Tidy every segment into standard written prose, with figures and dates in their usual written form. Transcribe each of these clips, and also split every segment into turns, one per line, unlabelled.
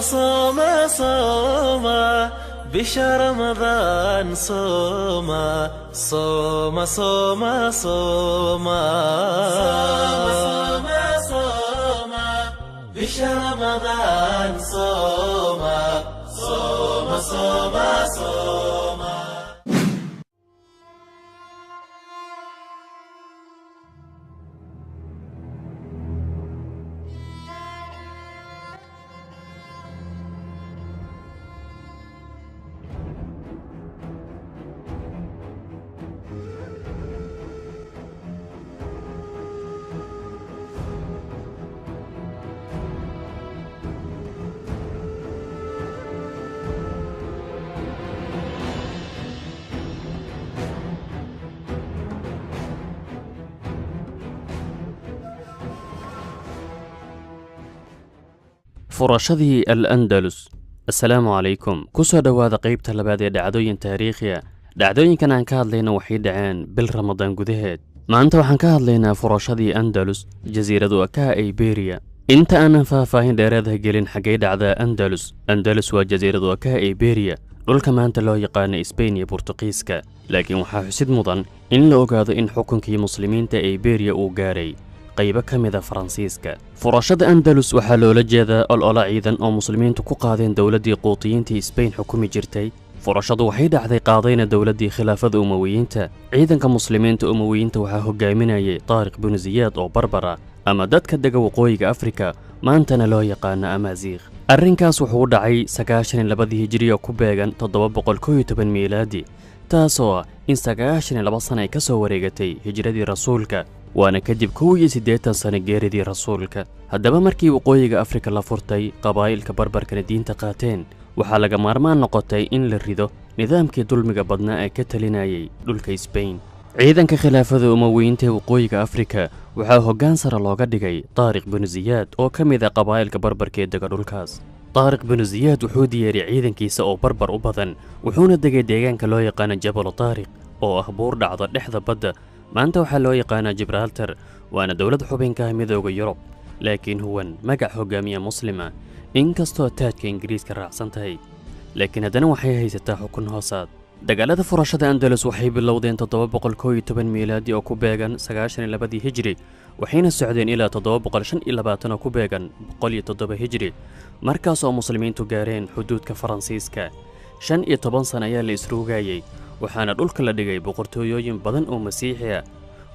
صوم صوم بشهر رمضان صوم صوم صوم صوم صوم صوم بشهر رمضان صوم صوم صوم صوم.
furashadii al-Andalus. Assalaamu calaykum. Ku soo dhawaada qaybta labaad ee dhacdooyin taariikhi ah. Dhacdooyinkan aan ka hadlayna waxay dhaceen bil Ramadaan gudaheed. Maanta waxaan ka hadlaynaa furashadii Andalus, jasiiradu ka Iberia. Inta aanan faahfaahin dheeraad ah gelin xagee dhacda Andalus. Andalus waa jasiiradu ka Iberia, dhulka maanta loo yaqaan Spain iyo Portugiiska. Laakiin waxaa xusid mudan in la ogaado in xukunkii muslimiinta Iberia uu gaaray qaybo ka mid ah Faransiiska. Furashada Andalus waxaa loola jeedaa olole ciidan oo muslimiintu ku qaadeen dowladii Quutiyiintii Spain xukumi jirtay. Furashadu waxay dhacday qaadayna dowladii khilaafada Umayyiinta. Ciidanka muslimiinta Umayyiinta waxaa hogaaminayay Taariq bin Ziyaad oo Barbara ama dadka dega waqooyiga Afrika, maantana loo yaqaan Amaaziigh. Arrinkaas wuxuu dhacay 92 Hijriga ku beegan 711 miilaadi, taasoo ah in 92 sano ay ka soo wareegatay hijradii rasuulka, waana kadib 80 sano geeridii rasuulka. Haddaba markii waqooyiga Afrika la furtay, qabaa'ilka barbarkana diinta qaateen, waxaa laga maarmaan noqotay in la rido nidaamkii dulmiga badnaa ee ka talinayay dhulka Spain. ciidanka khilaafada Umayyiinta ee waqooyiga Afrika waxaa hoggaan sare looga dhigay Taariq bin Ziyaad oo ka mid ah qabaa'ilka barbarka ee dega dhulkaas. Taariq bin Ziyaad wuxuu diyaariyay ciidankiisa oo barbar u badan, wuxuuna degay deegaanka loo yaqaan Jabal Taariq oo ah buur dhacda dhexda badda. maanta waxaa loo yaqaanaa Gibraltar, waana dowlad xubinka ah midowga Yurub, laakiin huwan magac hogaamiye muslima inkastoo taajka Ingiriiska raacsan tahay, laakiin haddana waxay haysataa xukun hoosaad. dagaalada furashada Andalus waxay bilowdeen 712 miilaadi oo ku beegan 92 Hijri, waxayna socdeen ilaa 725 oo ku beegan 107 Hijri, markaas oo muslimiintu gaareen xuduudka Faransiiska. 15 sano ayaa la isruugayay, waxaana dhulka la dhigay boqortooyooyin badan oo masiixi ah,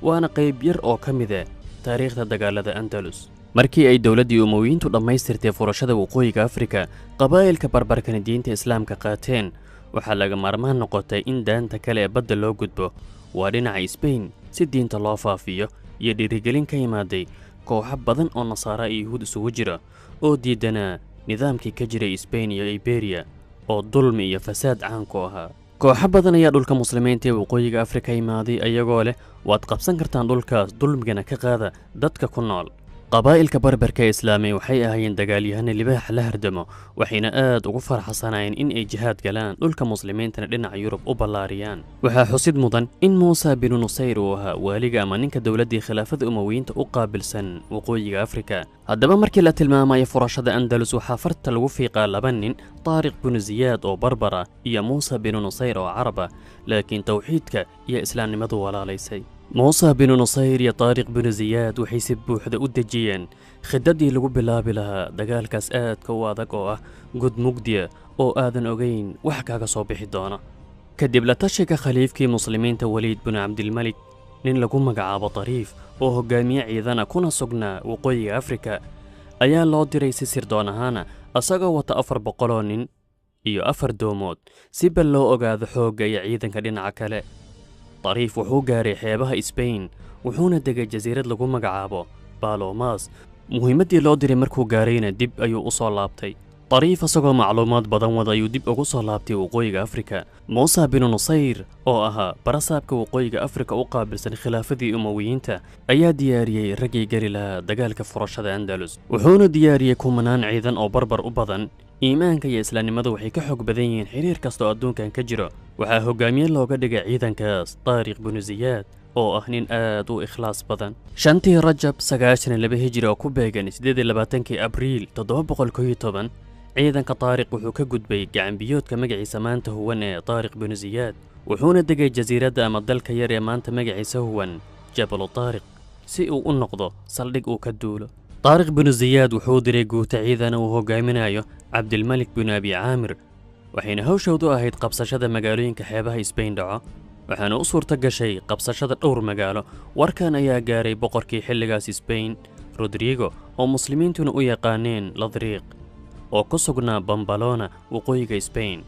waana qayb yar oo ka mid ah taariikhda dagaalada Andalus. markii ay dowladii Umayyiintu dhammaystirtay furashada waqooyiga Afrika, qabaa'ilka barbarkana diinta Islaamka qaateen, waxaa laga maarmaan noqotay in daanta kale ee badda loo gudbo, waa dhinaca Spain si diinta loo faafiyo, iyo dhiirigelin ka yimaaday kooxo badan oo Nasaara iyo Yuhuud isugu jira oo diidanaa nidaamkii ka jiray Spain iyo Iberia oo dulmi iyo fasaad caan ku ahaa. kooxo badan ayaa dhulka muslimiinta ee waqooyiga Afrika imaaday ayagoo leh waad qabsan kartaan dhulkaas, dulmigana ka qaada dadka ku nool. qabaa'ilka barbarka ee Islaamay waxay ahaayeen dagaalyahano libaax la hardamo, waxayna aad ugu farxasanayeen in ay jihaad galaan dhulka muslimiintana dhinaca Yurub u ballaariyaan. waxaa xusid mudan in Muusa bin Nusayr uu ahaa waaliga ama ninka dowladii khilaafada Umayyiinta u qaabilsan waqooyiga Afrika. haddaba markii la tilmaamayo furashada Andalus, waxaa farta lagu fiiqaa laba nin, Taariq bin Ziyaad oo Barbara iyo Muusa bin Nusayr oo Carab ah, laakiin tawxiidka iyo islaamnimadu walaalaysay. Muusa bin Nusayr iyo Taariq bin Ziyaad waxay si buuxda u dejiyeen khidadii lagu bilaabi lahaa dagaalkaas aadka u adag oo ah gud mugdiya oo aadan ogeyn wax kaaga soo bixi doona. kadib la tashiga khaliifkii muslimiinta Waliid bin Cabdilmalik, nin lagu magacaabo Tariif oo hogaamiye ciidana kuna sugnaa waqooyiga Afrika, ayaa loo diray si sirdoon ahaan asagoo wata 400 nin iyo 4 doomood si bal loo ogaado xoogga iyo ciidanka dhinaca kale. Tariif wuxuu gaaray xeebaha Spain, wuxuuna degay jasiirad lagu magacaabo Palomas. muhiimadii loo diray markuu gaarayna dib ayuu u soo laabtay. Tariif asagoo macluumaad badan wada ayuu dib ugu soo laabtay waqooyiga Afrika. Muusa bin Nusayr oo ahaa barasaabka waqooyiga Afrika u qaabilsan khilaafadii Umayyiinta ayaa diyaariyay raggii geli lahaa dagaalka furashada Andalus, wuxuuna diyaariyay kumanaan ciidan oo barbar u badan. iimaanka iyo islaamnimadu waxay ka xoog badan yihiin xiriir kasta oo adduunkan ka jiro. waxaa hogaamiye looga dhigay ciidankaas Taariq bin Ziyaad oo ah nin aad u ikhlaas badan. 5 Rajab 92 Hijri oo ku beegan 28 Abriil 712, ciidanka taariq wuxuu ka gudbay gacanbiyoodka magaciisa maanta huwan ee taariq binu ziyaad wuxuuna degay jasiiradda ama dalka yar ee maanta magaciisa huwan jabalu taariq si uu u noqdo saldhig uu ka duulo taariq binu ziyaad wuxuu diray guuta ciidana uu hogaaminayo cabdilmalik binu abi caamir waxayna hawshoodu ahayd qabsashada magaalooyinka xeebaha isbayn dhaco waxaana u suurto gashay qabsashada dhowr magaalo warkan ayaa gaaray boqorkii xilligaas isbayn rodrigo oo muslimiintuna u yaqaaneen ladriiq oo ku sugnaa bambalona waqooyiga isbayn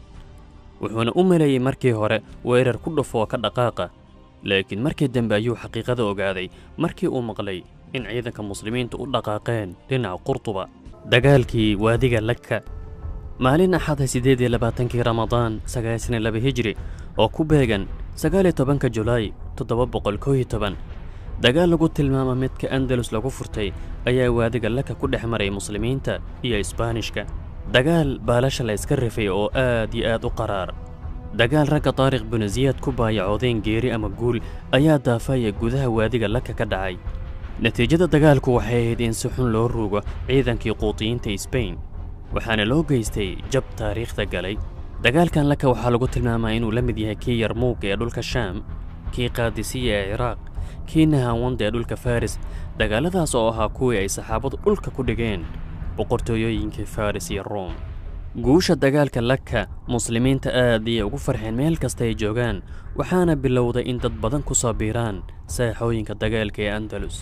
wuxuuna u maleeyey markii hore weerar ku dhufoo ka dhaqaaqa laakiin markii dambe ayuu xaqiiqada ogaaday markii uu maqlay in ciidanka muslimiinta u dhaqaaqeen dhinaca qurtuba dagaalkii waadiga lakka maalin axada 28 ramadaan 92 hijri oo ku beegan 19 julaay 711 dagaal lagu tilmaamo midka andalus lagu furtay ayaa waadiga laka ku dhex maray muslimiinta iyo isbaanishka dagaal baalasha la iska rifay oo aad iyo aad u qaraar dagaal ragga taariq binu ziyaad ku baayacoodeen geeri ama guul ayaa daafaya gudaha waadiga laka ka dhacay natiijada dagaalku waxay ahayd in si xun loo ruugo ciidankii quutiyiinta isbayn waxaana loo geystay jab taariikhda galay dagaalkan laka waxaa lagu tilmaamaa inuu la mid yahay kii yarmuug ee dhulka shaam kii qaadisiya ee ciraaq kii nahaawanda ee dhulka faris dagaaladaas oo ahaa kuwii ay saxaabadu dhulka ku dhigeen boqortooyooyinkii faris iyo room guusha dagaalka laka muslimiinta aad ayay ugu farxeen meel kasta ay joogaan waxaana bilowday in dad badan ku soo biiraan saaxooyinka dagaalka ee andalus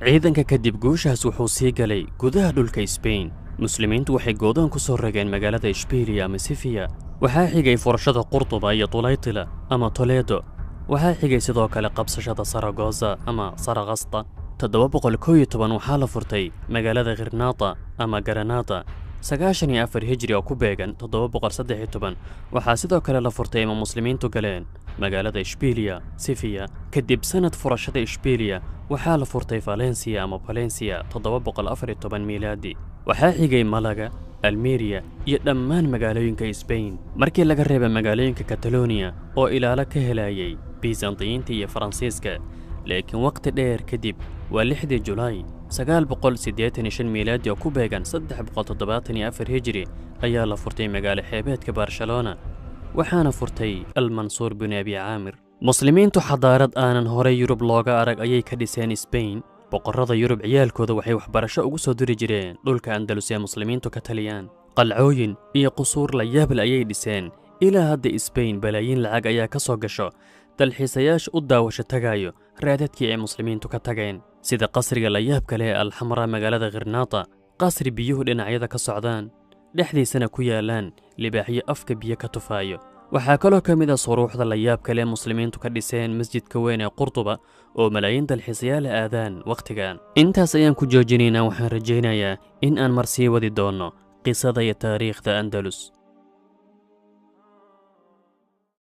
ciidanka kadib guushaas wuxuu sii galay gudaha dhulka isbayn muslimiintu waxay goodoon ku soo rageen magaalada ishbiiliya ama sifiya waxaa xigay furashada qurtuba iyo tulaytila ama toledo waxaa xigay sidoo kale qabsashada saragoza ama saragasta 711 waxaa la furtay magaalada khirnaata ama garanata 94 hijri oo ku beegan 713 waxaa sidoo kale la furtay ama muslimiintu galeen magaalada ishbiiliya sifiya kadib sanad furashada ishbiiliya waxaa la furtay valencia ama valencia 714 miilaadi waxaa xigay malaga almeria iyo dhammaan magaalooyinka isbayn markii laga reebay magaalooyinka catalonia oo ilaalo ka helayay byzantiyiinta iyo faransiiska laakiin waqti dheer kadib waa 6 julaay 985 miilaadi oo ku beegan 374 hijri ayaa la furtay magaalo xeebeedka barcelona waxaana furtay almansuur bin abi caamir muslimiintu xadaarad aanan horey yurub looga arag ayay ka dhiseen isbayn boqorrada yurub ciyaalkooda waxay waxbarasho ugu soo diri jireen dhulka andalus ee muslimiintu ka taliyaan qalcooyin iyo qusuur la yaable ayay dhiseen ilaa hadda isbayn balaayiin lacag ayaa ka soo gasho dalxiisayaasha u daawasho tagaayo raadadkii ay muslimiintu ka tageen sida qasriga la yaabka leh ee alxamra magaalada khirnaata qasri biyuhu dhinacyada ka socdaan dhexdiisana ku yaalaan libaaxyo afka biyo ka tufaayo waxaa kaloo ka mid ah suruuxda la yaabka leh muslimiintu ka dhiseen masjidka weyn ee qurtuba oo malaayiin dalxiisayaal aadaan wakhtigan intaas ayaan ku joojinaynaa waxaan rajaynayaa in aan mar sii wadi doonno qisada iyo taariikhda andalus